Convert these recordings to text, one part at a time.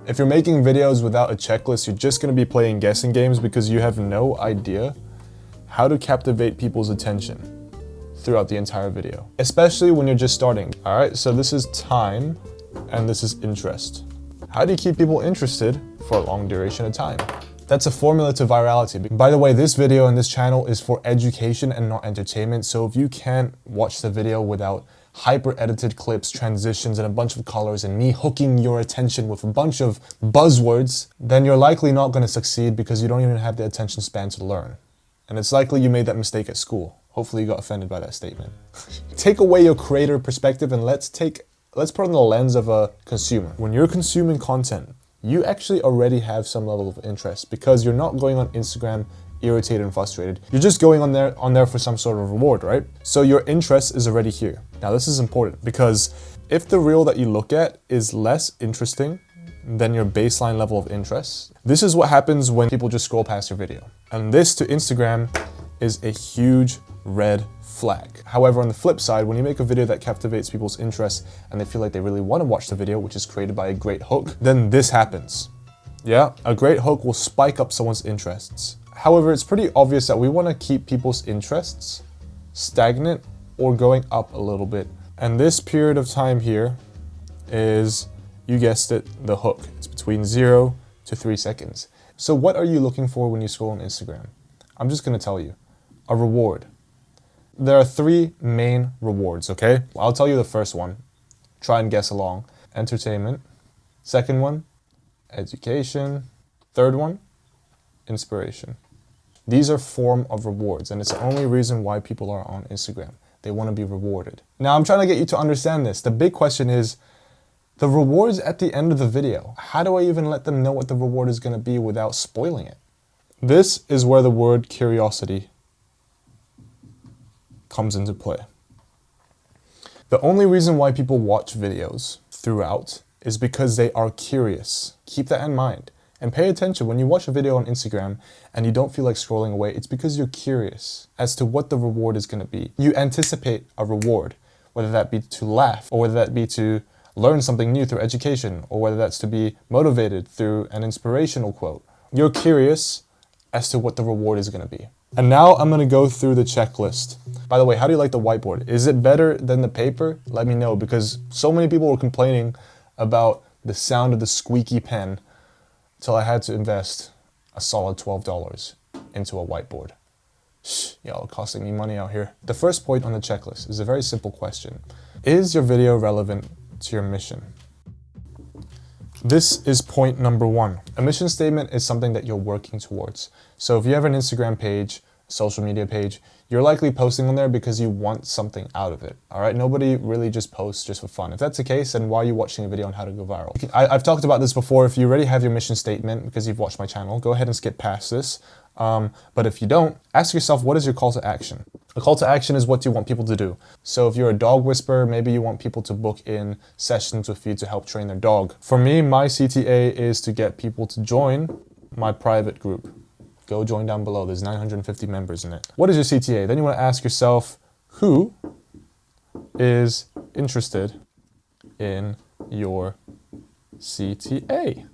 If you're making videos without a checklist, you're just gonna be playing guessing games because you have no idea how to captivate people's attention throughout the entire video, especially when you're just starting. All right, so this is time and this is interest. How do you keep people interested for a long duration of time? That's a formula to virality. By the way, this video and this channel is for education and not entertainment. So if you can't watch the video without hyper edited clips, transitions, and a bunch of colors and me hooking your attention with a bunch of buzzwords, then you're likely not going to succeed because you don't even have the attention span to learn. And it's likely you made that mistake at school. Hopefully you got offended by that statement. Take away your creator perspective and let's put on the lens of a consumer. When you're consuming content, you actually already have some level of interest because you're not going on Instagram irritated and frustrated. You're just going on there for some sort of reward, right? So your interest is already here. Now this is important because if the reel that you look at is less interesting than your baseline level of interest, this is what happens when people just scroll past your video. And this to Instagram is a huge red flag. However, on the flip side, when you make a video that captivates people's interest and they feel like they really want to watch the video, which is created by a great hook, then this happens. Yeah, a great hook will spike up someone's interests. However, it's pretty obvious that we want to keep people's interests stagnant or going up a little bit. And this period of time here is, you guessed it, the hook. It's between 0 to 3 seconds. So what are you looking for when you scroll on Instagram? I'm just going to tell you. A reward. There are 3 main rewards, okay? I'll tell you the first one. Try and guess along. Entertainment. Second one, education. Third one, inspiration. These are form of rewards, and it's the only reason why people are on Instagram. They want to be rewarded. Now, I'm trying to get you to understand this. The big question is, the reward's at the end of the video. How do I even let them know what the reward is going to be without spoiling it? This is where the word curiosity comes into play. The only reason why people watch videos throughout is because they are curious. Keep that in mind. And pay attention, when you watch a video on Instagram and you don't feel like scrolling away, it's because you're curious as to what the reward is going to be. You anticipate a reward, whether that be to laugh, or whether that be to learn something new through education, or whether that's to be motivated through an inspirational quote. You're curious as to what the reward is going to be. And now I'm going to go through the checklist. By the way, how do you like the whiteboard? Is it better than the paper? Let me know, because so many people were complaining about the sound of the squeaky pen till I had to invest a solid $12 into a whiteboard. Shh, y'all costing me money out here. The first point on the checklist is a very simple question. Is your video relevant to your mission? This is point number 1. A mission statement is something that you're working towards. So if you have an Instagram page, social media page, you're likely posting on there because you want something out of it. All right, nobody really just posts just for fun. If that's the case, then why are you watching a video on how to go viral? I've talked about this before. If you already have your mission statement because you've watched my channel, go ahead and skip past this. But if you don't, ask yourself, what is your call to action? A call to action is what you want people to do. So if you're a dog whisperer, maybe you want people to book in sessions with you to help train their dog. For me, my CTA is to get people to join my private group. Go join down below. There's 950 members in it. What is your CTA? Then you want to ask yourself, who is interested in your CTA?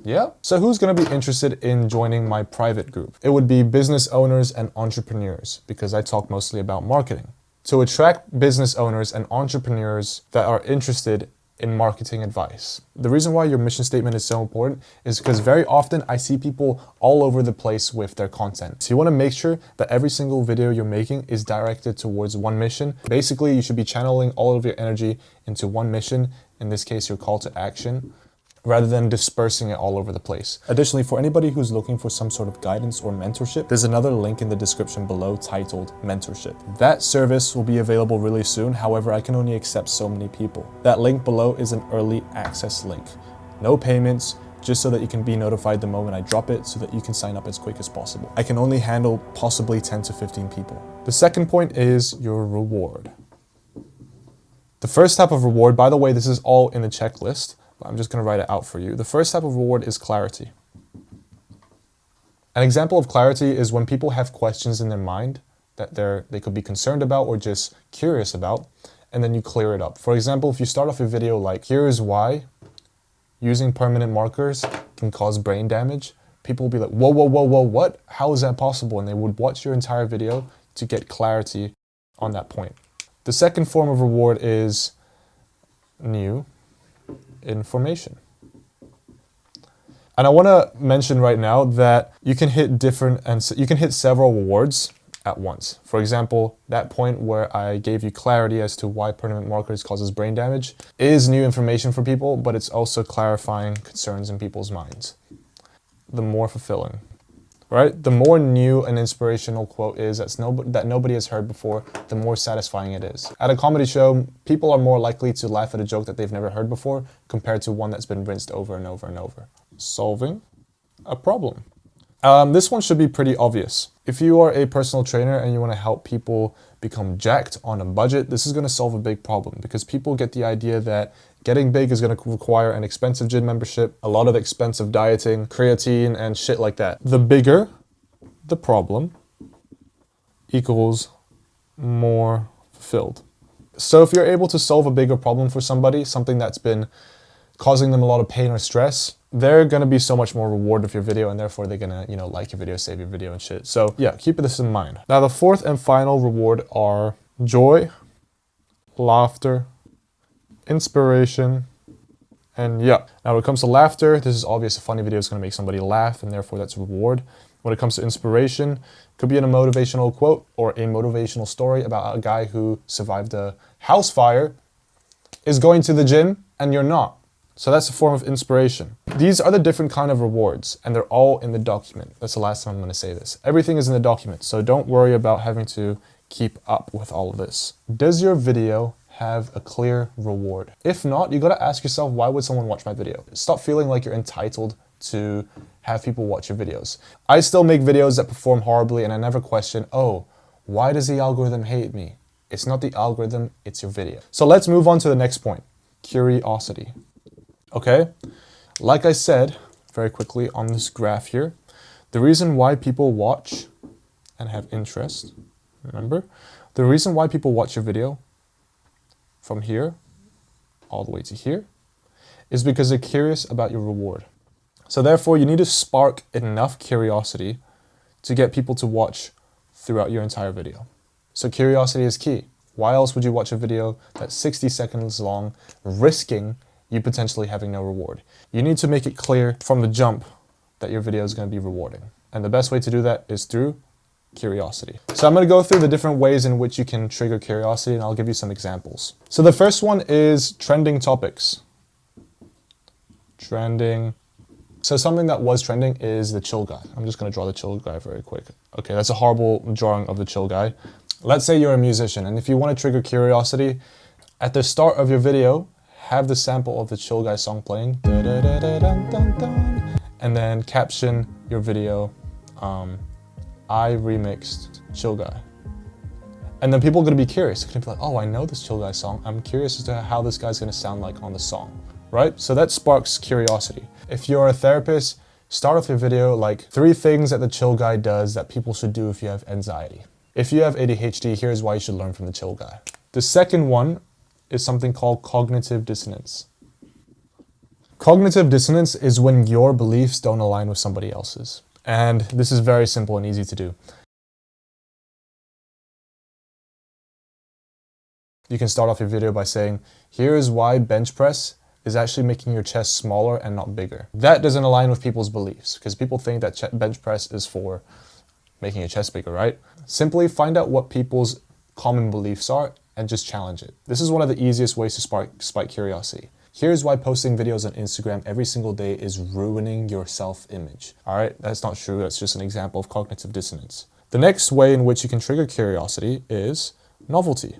Yeah. So who's going to be interested in joining my private group? It would be business owners and entrepreneurs, because I talk mostly about marketing. To attract business owners and entrepreneurs that are interested in marketing advice. The reason why your mission statement is so important is because very often I see people all over the place with their content. So you want to make sure that every single video you're making is directed towards one mission. Basically, you should be channeling all of your energy into one mission, in this case, your call to action, rather than dispersing it all over the place. Additionally, for anybody who's looking for some sort of guidance or mentorship, there's another link in the description below titled Mentorship. That service will be available really soon. However, I can only accept so many people. That link below is an early access link. No payments, just so that you can be notified the moment I drop it so that you can sign up as quick as possible. I can only handle possibly 10 to 15 people. The second point is your reward. The first type of reward, by the way, this is all in the checklist, but I'm just going to write it out for you. The first type of reward is clarity. An example of clarity is when people have questions in their mind that they could be concerned about or just curious about, and then you clear it up. For example, if you start off a video like, here is why using permanent markers can cause brain damage, people will be like, whoa, whoa, whoa, whoa, what? How is that possible? And they would watch your entire video to get clarity on that point. The second form of reward is new information. And I want to mention right now that you can hit several rewards at once. For example, that point where I gave you clarity as to why permanent markers causes brain damage is new information for people, but it's also clarifying concerns in people's minds. The more fulfilling, right? The more new an inspirational quote is that nobody has heard before, the more satisfying it is. At a comedy show, people are more likely to laugh at a joke that they've never heard before compared to one that's been rinsed over and over and over. Solving a problem. This one should be pretty obvious. If you are a personal trainer and you want to help people become jacked on a budget, this is going to solve a big problem because people get the idea that getting big is going to require an expensive gym membership, a lot of expensive dieting, creatine, and shit like that. The bigger the problem equals more fulfilled. So if you're able to solve a bigger problem for somebody, something that's been causing them a lot of pain or stress, they're going to be so much more rewarded with your video, and therefore they're going to, like your video, save your video and shit. So yeah, keep this in mind. Now the fourth and final reward are joy, laughter, inspiration, and yeah. Now when it comes to laughter, this is obvious. A funny video is going to make somebody laugh, and therefore that's a reward. When it comes to inspiration, it could be in a motivational quote or a motivational story about a guy who survived a house fire, is going to the gym, and you're not. So that's a form of inspiration. These are the different kind of rewards, and they're all in the document. That's the last time I'm going to say this. Everything is in the document, so don't worry about having to keep up with all of this. Does your video have a clear reward? If not, you got to ask yourself, why would someone watch my video? Stop feeling like you're entitled to have people watch your videos. I still make videos that perform horribly, and I never question, oh, why does the algorithm hate me? It's not the algorithm, it's your video. So let's move on to the next point, curiosity. Okay, like I said very quickly on this graph here, the reason why people watch and have interest, remember, the reason why people watch your video from here all the way to here is because they're curious about your reward. So therefore, you need to spark enough curiosity to get people to watch throughout your entire video. So curiosity is key. Why else would you watch a video that's 60 seconds long, risking you potentially having no reward? You need to make it clear from the jump that your video is going to be rewarding. And the best way to do that is through curiosity. So I'm going to go through the different ways in which you can trigger curiosity, and I'll give you some examples. So the first one is trending topics. Trending. So something that was trending is the chill guy. I'm just going to draw the chill guy very quick. Okay, that's a horrible drawing of the chill guy. Let's say you're a musician, and if you want to trigger curiosity, at the start of your video, have the sample of the chill guy song playing, and then caption your video, I remixed chill guy. And then people are going to be curious. They're going to be like, oh, I know this chill guy song. I'm curious as to how this guy's going to sound like on the song, right? So that sparks curiosity. If you're a therapist, start off your video like 3 things that the chill guy does that people should do if you have anxiety. If you have ADHD, here's why you should learn from the chill guy. The second one is something called cognitive dissonance. Cognitive dissonance is when your beliefs don't align with somebody else's. And this is very simple and easy to do. You can start off your video by saying, here is why bench press is actually making your chest smaller and not bigger. That doesn't align with people's beliefs because people think that bench press is for making your chest bigger, right? Simply find out what people's common beliefs are and just challenge it. This is one of the easiest ways to spike curiosity. Here's why posting videos on Instagram every single day is ruining your self-image. All right, that's not true. That's just an example of cognitive dissonance. The next way in which you can trigger curiosity is novelty.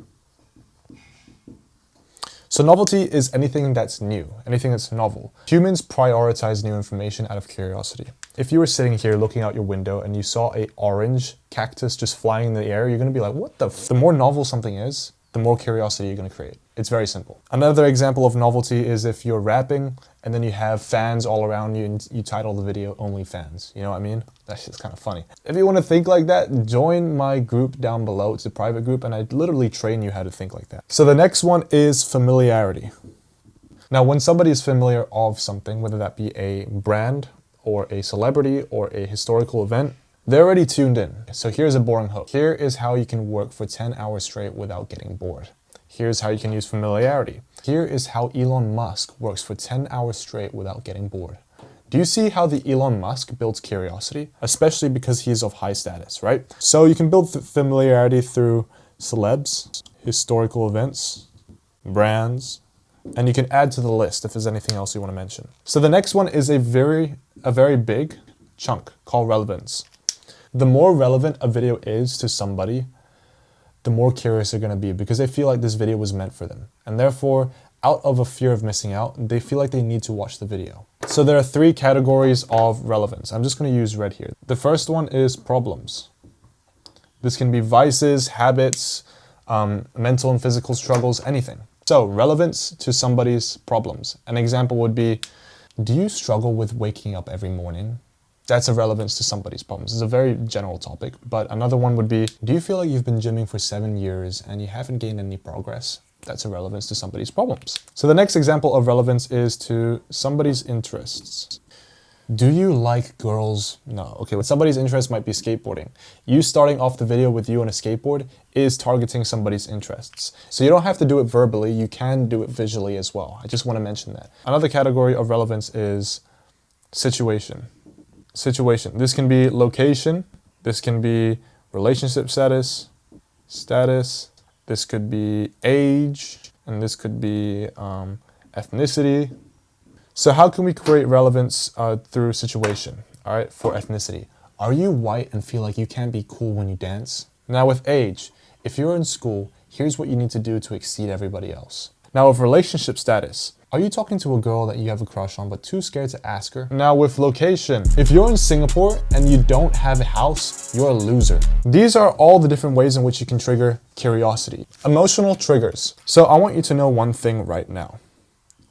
So novelty is anything that's new, anything that's novel. Humans prioritize new information out of curiosity. If you were sitting here looking out your window and you saw an orange cactus just flying in the air, you're going to be like, what the f? The more novel something is, the more curiosity you're going to create. It's very simple. Another example of novelty is if you're rapping and then you have fans all around you and you title the video Only Fans. You know what I mean? That's just kind of funny. If you want to think like that, join my group down below. It's a private group and I literally train you how to think like that. So the next one is familiarity. Now, when somebody is familiar of something, whether that be a brand or a celebrity or a historical event, they're already tuned in. So here's a boring hook. Here is how you can work for 10 hours straight without getting bored. Here's how you can use familiarity. Here is how Elon Musk works for 10 hours straight without getting bored. Do you see how the Elon Musk builds curiosity? Especially because he's of high status, right? So you can build familiarity through celebs, historical events, brands, and you can add to the list if there's anything else you want to mention. So the next one is a very big chunk called relevance. The more relevant a video is to somebody, the more curious they're going to be because they feel like this video was meant for them. And therefore, out of a fear of missing out, they feel like they need to watch the video. So there are 3 categories of relevance. I'm just going to use red here. The first one is problems. This can be vices, habits, mental and physical struggles, anything. So relevance to somebody's problems. An example would be, do you struggle with waking up every morning? That's a relevance to somebody's problems. It's a very general topic, but another one would be, do you feel like you've been gymming for 7 years and you haven't gained any progress? That's a relevance to somebody's problems. So the next example of relevance is to somebody's interests. Do you like girls? No. Okay, well, somebody's interest might be skateboarding. You starting off the video with you on a skateboard is targeting somebody's interests. So you don't have to do it verbally, you can do it visually as well. I just want to mention that. Another category of relevance is situation. Situation. This can be location, this can be relationship status, this could be age, and this could be ethnicity. So how can we create relevance through situation, all right, for ethnicity? Are you white and feel like you can't be cool when you dance? Now with age, if you're in school, here's what you need to do to exceed everybody else. Now with relationship status, are you talking to a girl that you have a crush on but too scared to ask her? Now with location, if you're in Singapore and you don't have a house, you're a loser. These are all the different ways in which you can trigger curiosity. Emotional triggers. So I want you to know one thing right now.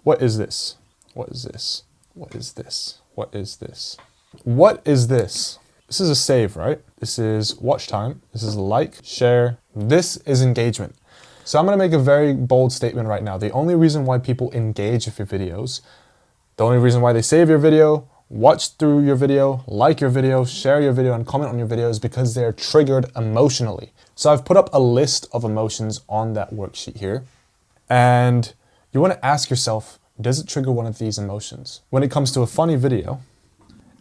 What is this? What is this? What is this? What is this? What is this? This is a save, right? This is watch time. This is like, share. This is engagement. So I'm gonna make a very bold statement right now. The only reason why people engage with your videos, the only reason why they save your video, watch through your video, like your video, share your video, and comment on your video is because they're triggered emotionally. So I've put up a list of emotions on that worksheet here. And you wanna ask yourself, does it trigger one of these emotions? When it comes to a funny video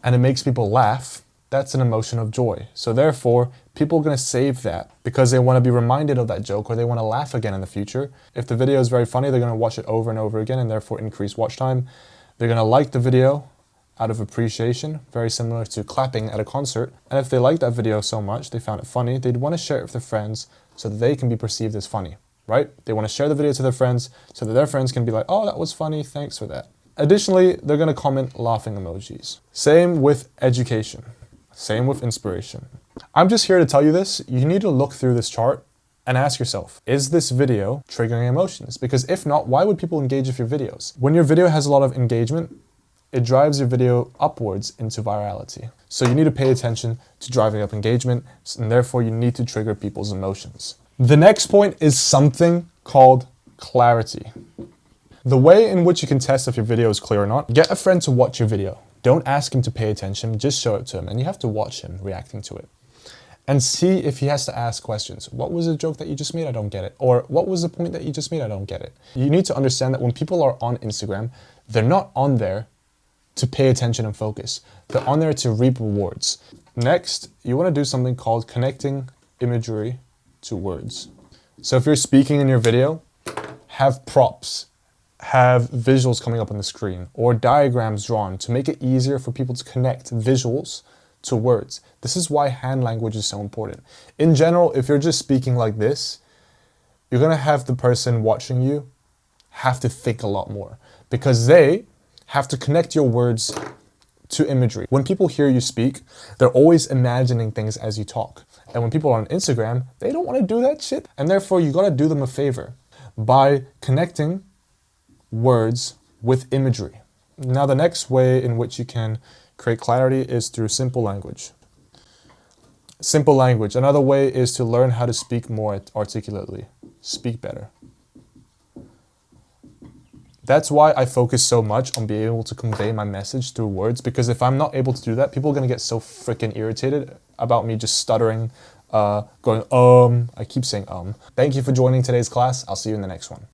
and it makes people laugh, that's an emotion of joy. So therefore, people are gonna save that because they wanna be reminded of that joke or they wanna laugh again in the future. If the video is very funny, they're gonna watch it over and over again and therefore increase watch time. They're gonna like the video out of appreciation, very similar to clapping at a concert. And if they like that video so much, they found it funny, they'd wanna share it with their friends so that they can be perceived as funny, right? They wanna share the video to their friends so that their friends can be like, oh, that was funny, thanks for that. Additionally, they're gonna comment laughing emojis. Same with education. Same with inspiration. I'm just here to tell you this. You need to look through this chart and ask yourself, is this video triggering emotions? Because if not, why would people engage with your videos? When your video has a lot of engagement, it drives your video upwards into virality. So you need to pay attention to driving up engagement, and therefore you need to trigger people's emotions. The next point is something called clarity. The way in which you can test if your video is clear or not, get a friend to watch your video. Don't ask him to pay attention, just show it to him, and you have to watch him reacting to it. And see if he has to ask questions. What was the joke that you just made? I don't get it. Or what was the point that you just made? I don't get it. You need to understand that when people are on Instagram, they're not on there to pay attention and focus. They're on there to reap rewards. Next, you want to do something called connecting imagery to words. So if you're speaking in your video, have props. Have visuals coming up on the screen or diagrams drawn to make it easier for people to connect visuals to words. This is why hand language is so important. In general, if you're just speaking like this, you're gonna have the person watching you have to think a lot more because they have to connect your words to imagery. When people hear you speak, they're always imagining things as you talk. And when people are on Instagram, they don't wanna do that shit. And therefore, you gotta do them a favor by connecting words with imagery. Now the next way in which you can create clarity is through simple language. Simple language. Another way is to learn how to speak more articulately. Speak better. That's why I focus so much on being able to convey my message through words, because if I'm not able to do that, people are gonna get so freaking irritated about me just stuttering, going, I keep saying. Thank you for joining today's class. I'll see you in the next one.